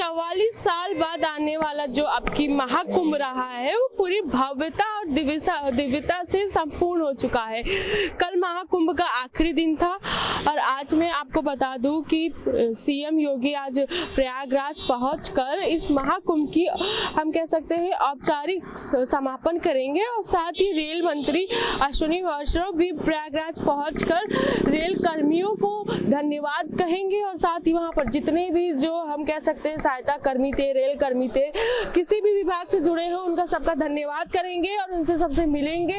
44 साल बाद आने वाला जो अब की महाकुंभ रहा है वो पूरी भव्यता और दिव्यता से संपूर्ण हो चुका है। कल महाकुंभ का आखिरी दिन था और आज मैं आपको बता दूं कि सीएम योगी आज प्रयागराज पहुंचकर इस महाकुंभ की हम कह सकते हैं औपचारिक समापन करेंगे और साथ ही रेल मंत्री अश्विनी वैष्णव भी प्रयागराज पहुंचकर रेल कर्मियों को धन्यवाद कहेंगे और साथ ही वहां पर जितने भी जो हम कह सकते हैं सहायता कर्मी थे, रेल कर्मी थे, किसी भी विभाग से जुड़े हो उनका सबका धन्यवाद करेंगे और उनसे सबसे मिलेंगे।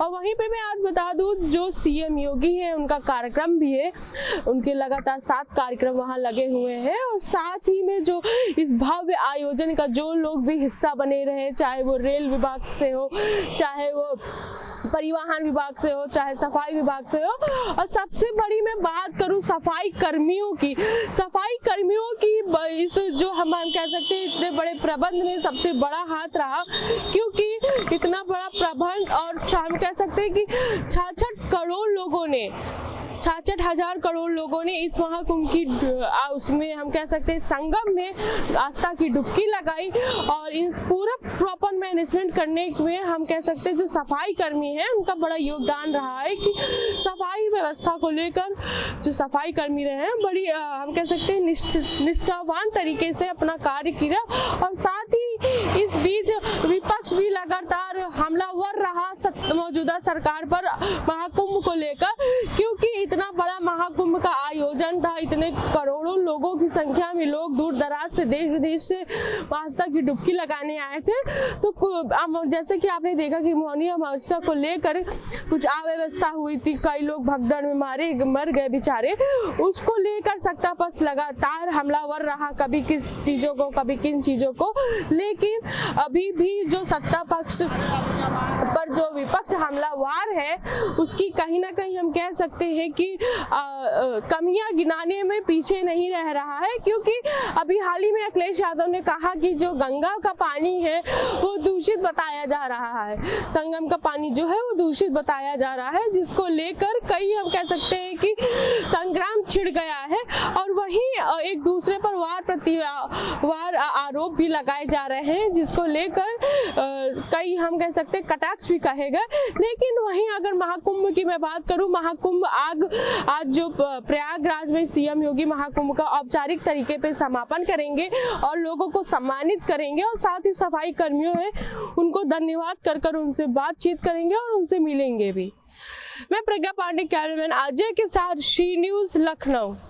और वहीं पे मैं आज बता दूं जो सीएम योगी है उनका कार्यक्रम भी है, उनके लगातार 7 कार्यक्रम वहां लगे हुए हैं और साथ ही में जो इस भव्य आयोजन का जो लोग भी हिस्सा बने रहे, चाहे वो रेल विभाग से हो, चाहे वो परिवहन विभाग से हो, चाहे सफाई विभाग से हो, और सबसे बड़ी मैं बात करूं सफाई कर्मियों की इस जो हम कह सकते हैं इतने बड़े प्रबंध में सबसे बड़ा हाथ रहा, क्योंकि इतना बड़ा प्रबंध और हम कह सकते हैं कि 66 करोड़ लोगों ने 66,000 करोड़ लोगों ने इस महाकुंभ की उसमें हम कह सकते हैं संगम में आस्था की डुबकी लगाई और इस पूरा प्रॉपर मैनेजमेंट करने में हम कह सकते हैं जो सफाई कर्मी हैं उनका बड़ा योगदान रहा है कि सफाई व्यवस्था को लेकर जो सफाई कर्मी रहे हैं बड़ी हम कह सकते हैं निष्ठावान तरीके से अपना कार्य किया। और साथ ही इस बीच विपक्ष भी लगातार हमलावर रहा मौजूदा सरकार पर महाकुंभ को लेकर, क्योंकि इतना बड़ा महाकुंभ का आयोजन था, इतने करोड़ों लोगों की संख्या में लोग दूर दराज से देश विदेश से आस्था की डुबकी लगाने आए थे। तो जैसे कि आपने देखा कि मौनी अमावस्या को लेकर कुछ अव्यवस्था हुई थी, कई लोग भगदड़ में मर गए बेचारे, उसको लेकर सत्ता पक्ष लगातार हमलावर रहा, कभी किस चीजों को कभी किन चीजों को। लेकिन अभी भी जो सत्ता पक्ष पर जो विपक्ष हमलावर है उसकी कहीं ना कहीं हम कह सकते हैं कि कमियां गिनाने में पीछे नहीं रह रहा है, क्योंकि अभी हाल ही में अखिलेश यादव ने कहा कि जो गंगा का पानी है वो दूषित बताया जा रहा है, संगम का पानी जो है वो दूषित बताया जा रहा है, जिसको लेकर कई हम कह सकते हैं कि संग्राम छिड़ गया है। और वहीं एक दूसरे पर वार आरोप भी लगाए जा रहे हैं, जिसको लेकर कई हम कह सकते हैं कटाक्ष भी कहेगा। लेकिन वहीं अगर महाकुंभ की मैं बात करूं, महाकुंभ आज जो प्रयागराज में सीएम योगी महाकुंभ का औपचारिक तरीके पे समापन करेंगे और लोगों को सम्मानित करेंगे और साथ ही सफाई कर्मियों है उनको धन्यवाद कर उनसे बातचीत करेंगे और उनसे मिलेंगे भी। मैं प्रज्ञा पांडे, कैमरामैन अजय के साथ शी न्यूज़ लखनऊ।